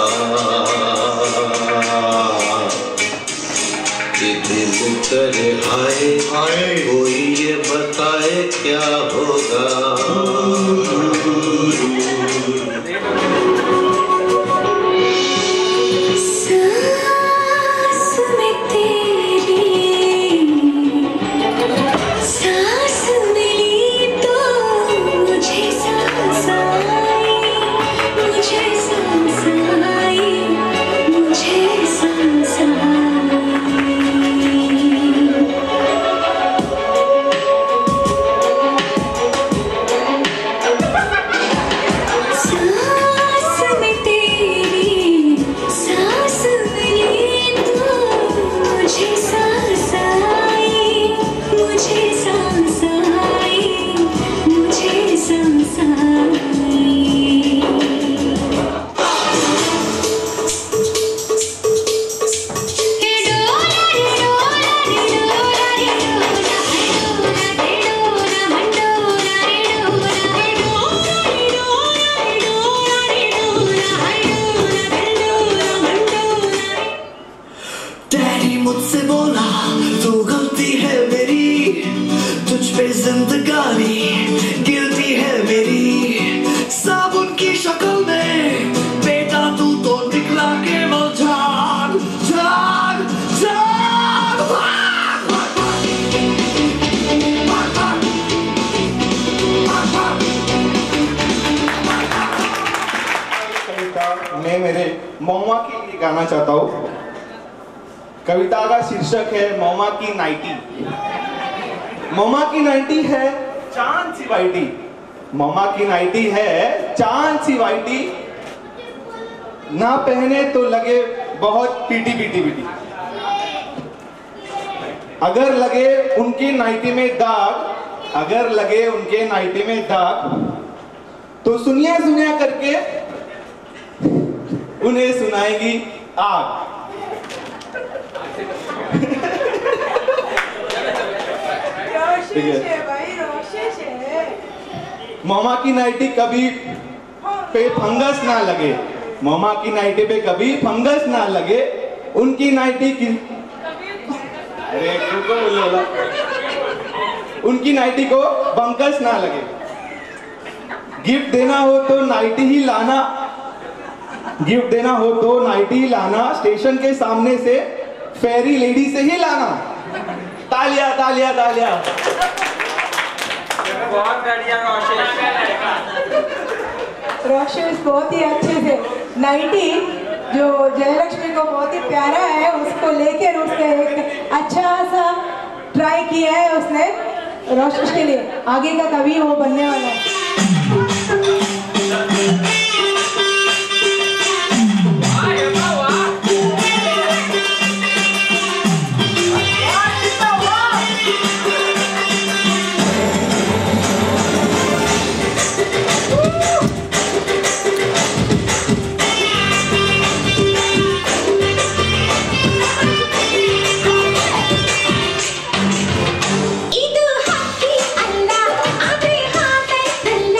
कि दिल करे हाय हाय, कोई ये बताए क्या होगा। मुझसे बोला तू गलती है मेरी, तुझ पे जिंदगानी गिरती है मेरी। साबुन की शक्ल में बेटा तू तो निकला केवल जान जान जान। कविता मैं मेरे मौमा के लिए गाना चाहता हूँ। कविता का शीर्षक है मौमा की नाइटी। मौमा की नाइटी है चांद सी वाइटी, मौमा की नाइटी है चांद सी वाइटी, ना पहने तो लगे बहुत पीटी पीटी पीटी। अगर लगे उनके नाइटी में दाग, अगर लगे उनके नाइटी में दाग, तो सुनिया सुनिया करके उन्हें सुनाएगी आग। मामा की नाइटी कभी पे फंगस ना लगे, मामा की नाइटी पे कभी फंगस ना लगे, उनकी नाइटी की अरे को बोलो, उनकी नाइटी को फंगस ना लगे। गिफ्ट देना हो तो नाइटी ही लाना, गिफ्ट देना हो तो नाइटी ही लाना, स्टेशन के सामने से फेरी लेडी से ही लाना। तालियां तालियां तालियां। बहुत बढ़िया रोशेश, बहुत ही अच्छे से नाइटी जो जयलक्ष्मी को बहुत ही प्यारा है उसको लेकर उसने एक अच्छा सा ट्राई किया है उसने रोशेश के लिए, आगे का कवि वो बनने वाला है। ಇದು ಹಕ್ಕಿ ಅಲ್ಲ, ಆದ್ರೆ ಹಾಗೆ ಅಲ್ಲ.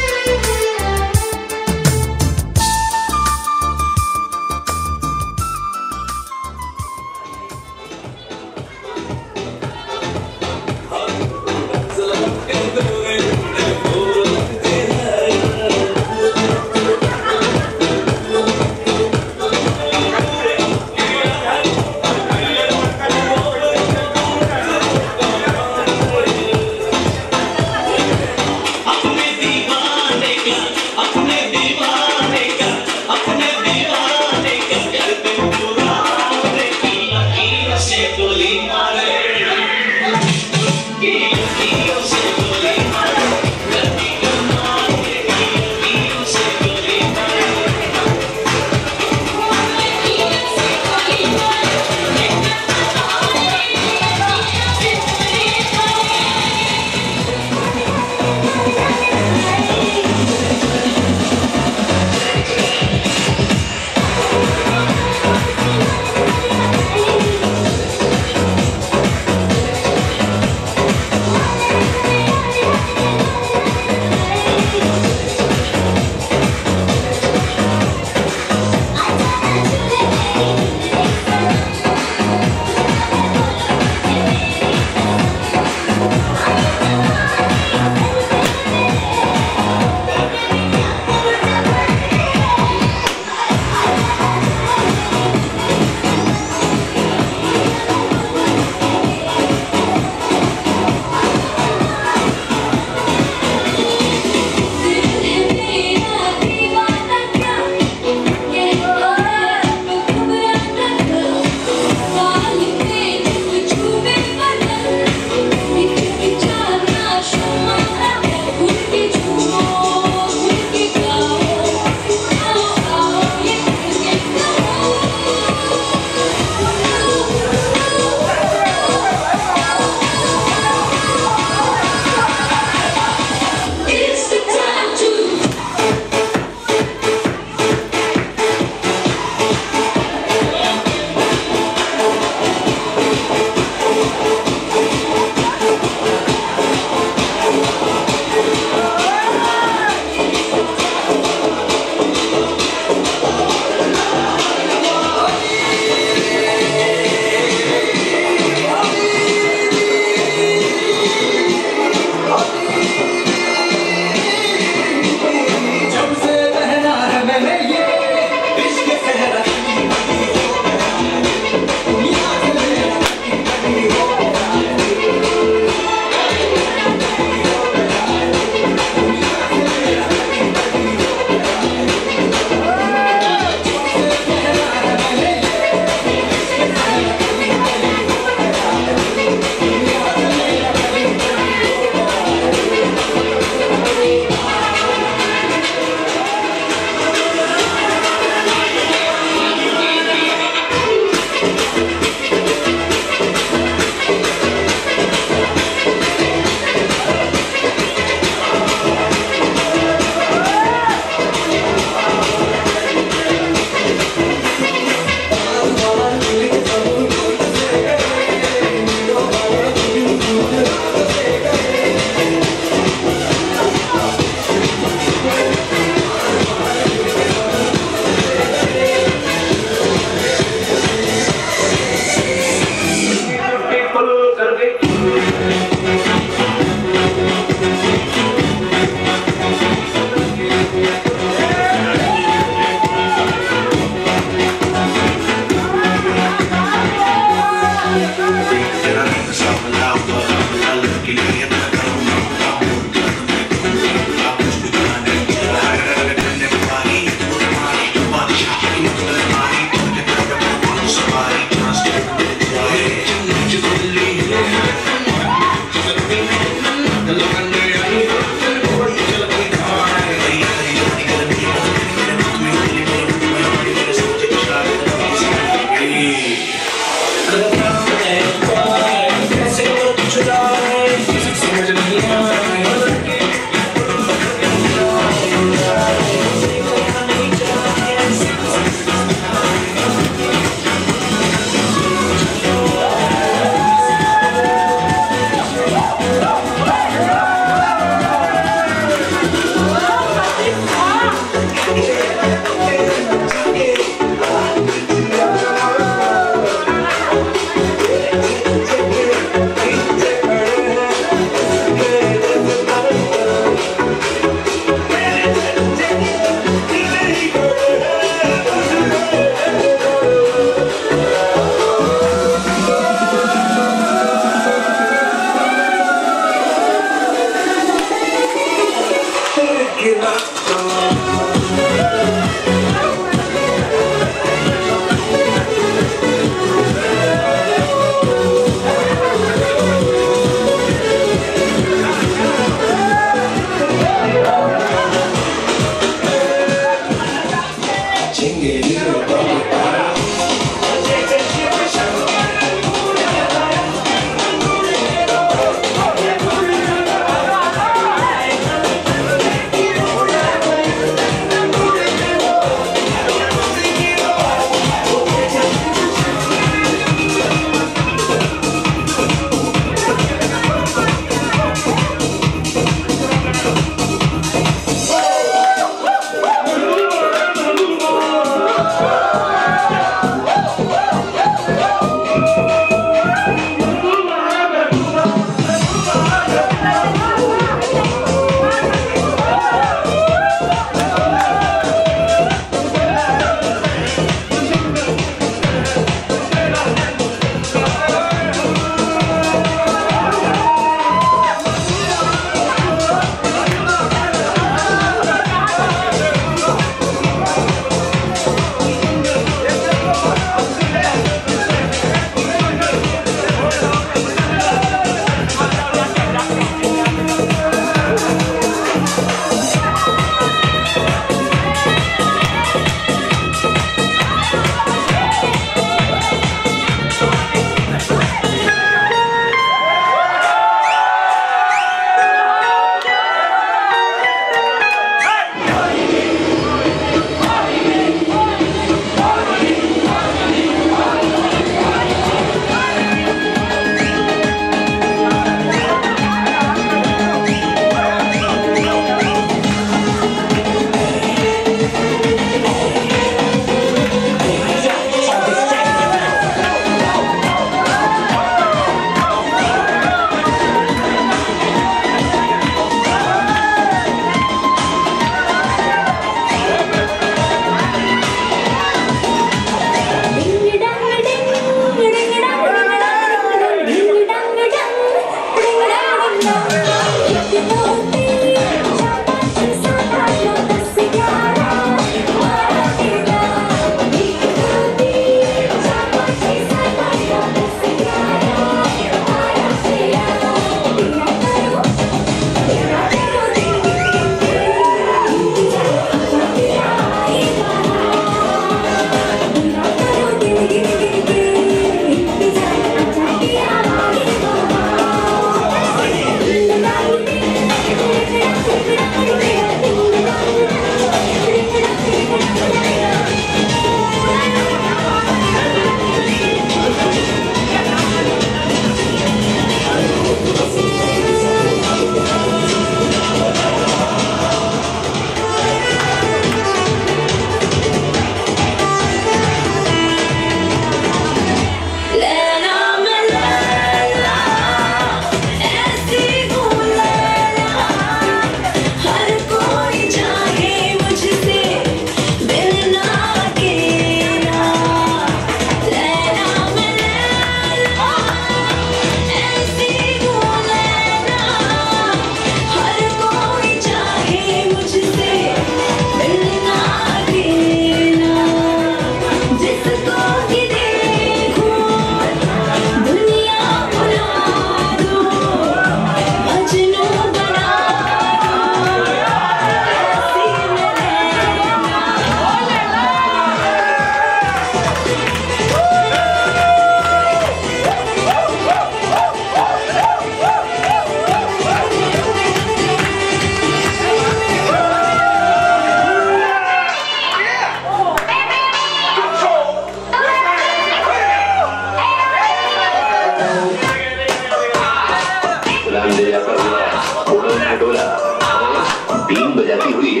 जाती हुई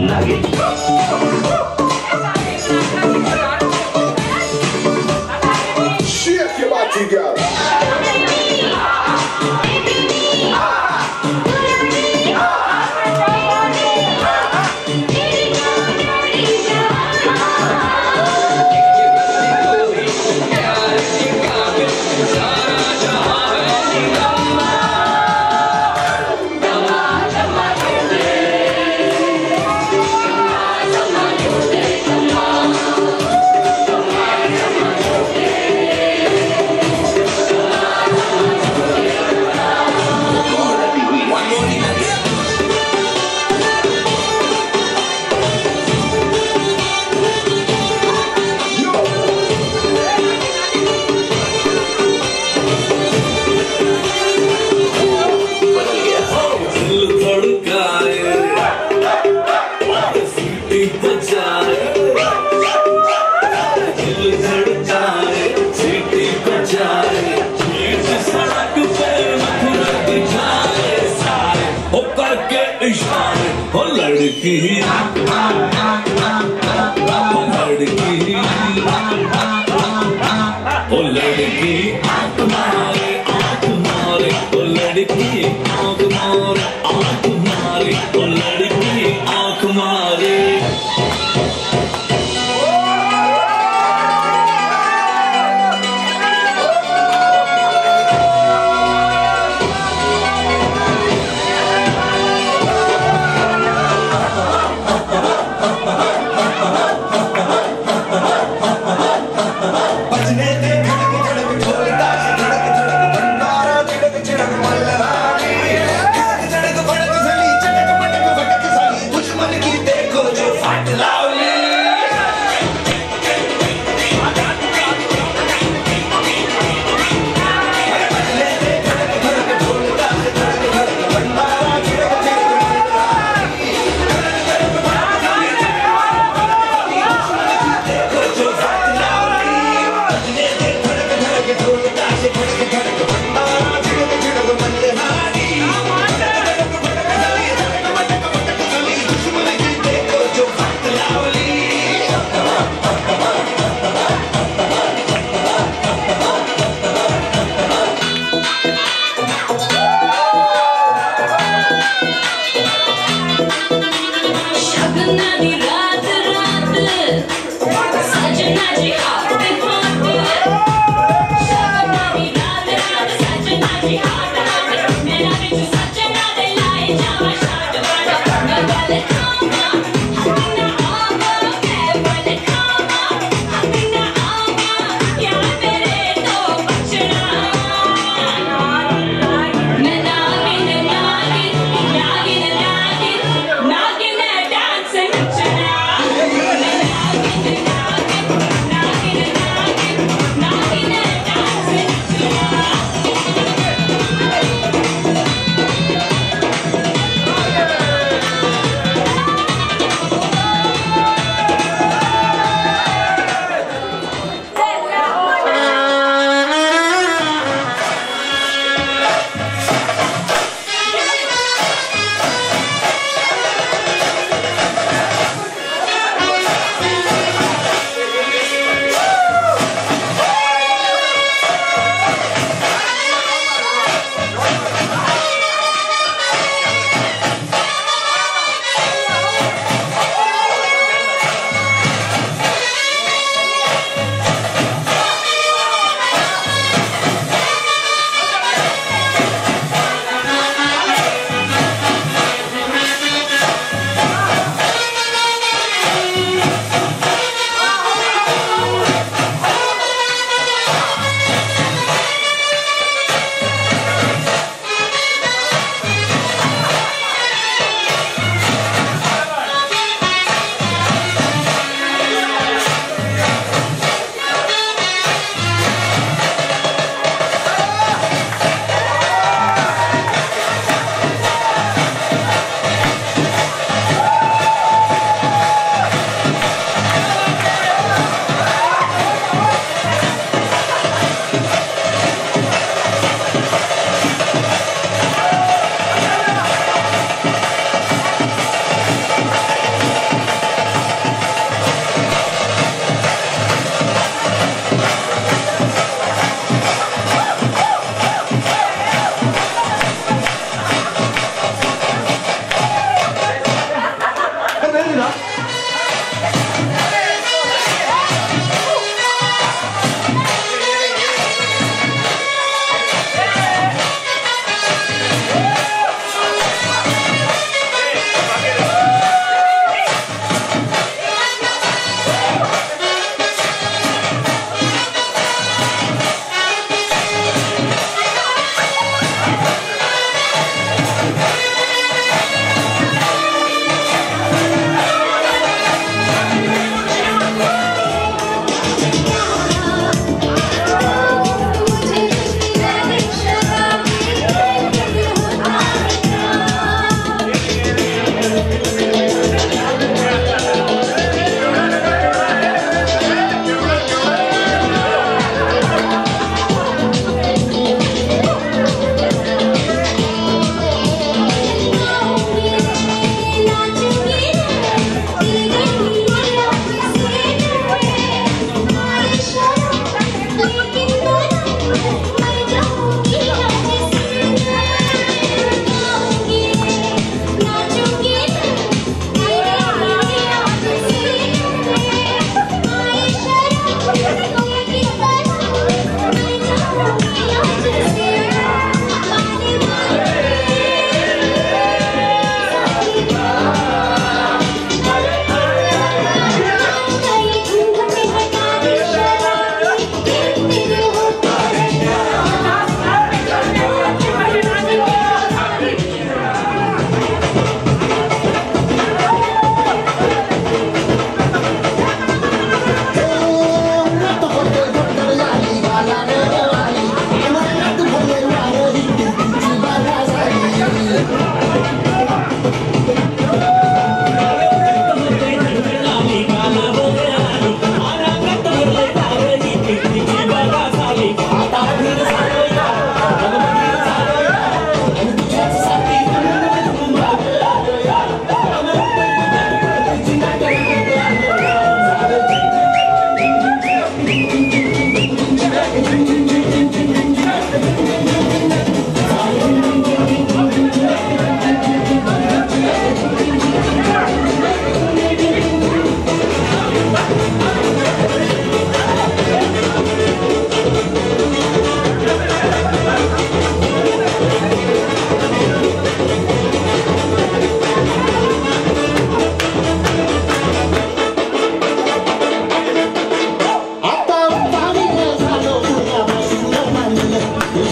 नागिन। Shake your body, girl. लड़की ओ लड़की आंख मारे ओ लड़की आंख मारे ओ लड़की आंख मारे।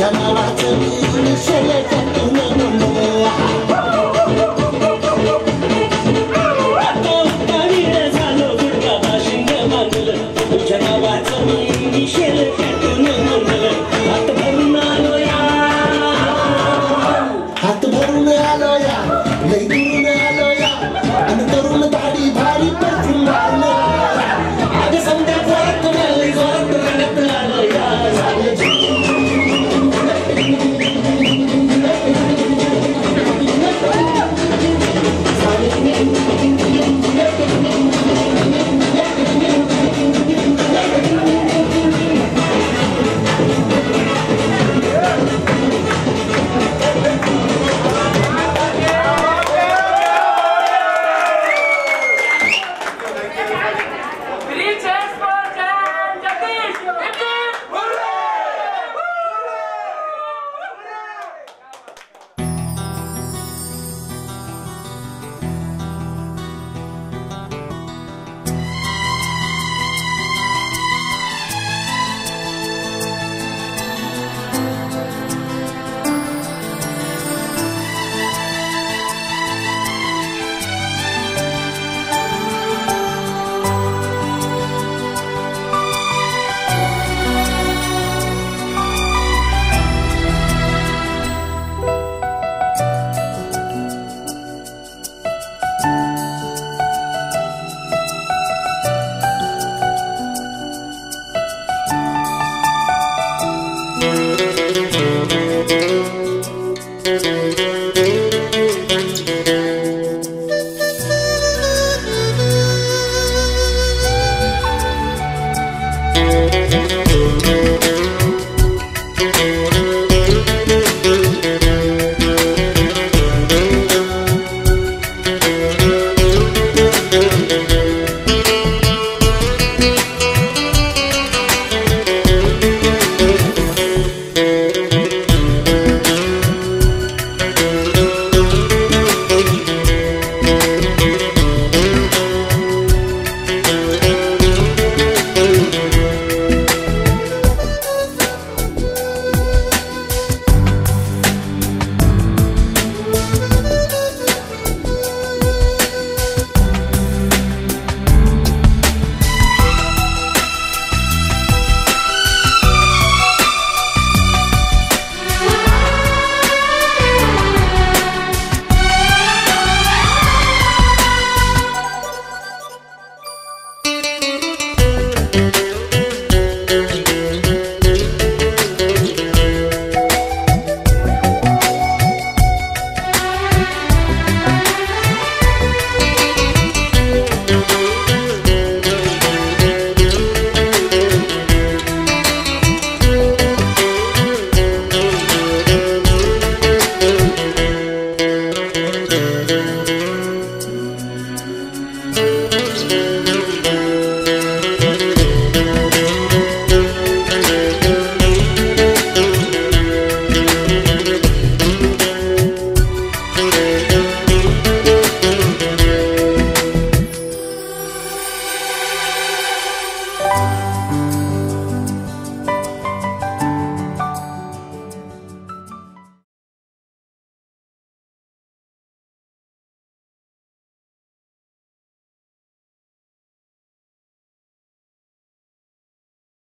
Yana Ratani, Shele Tatuna.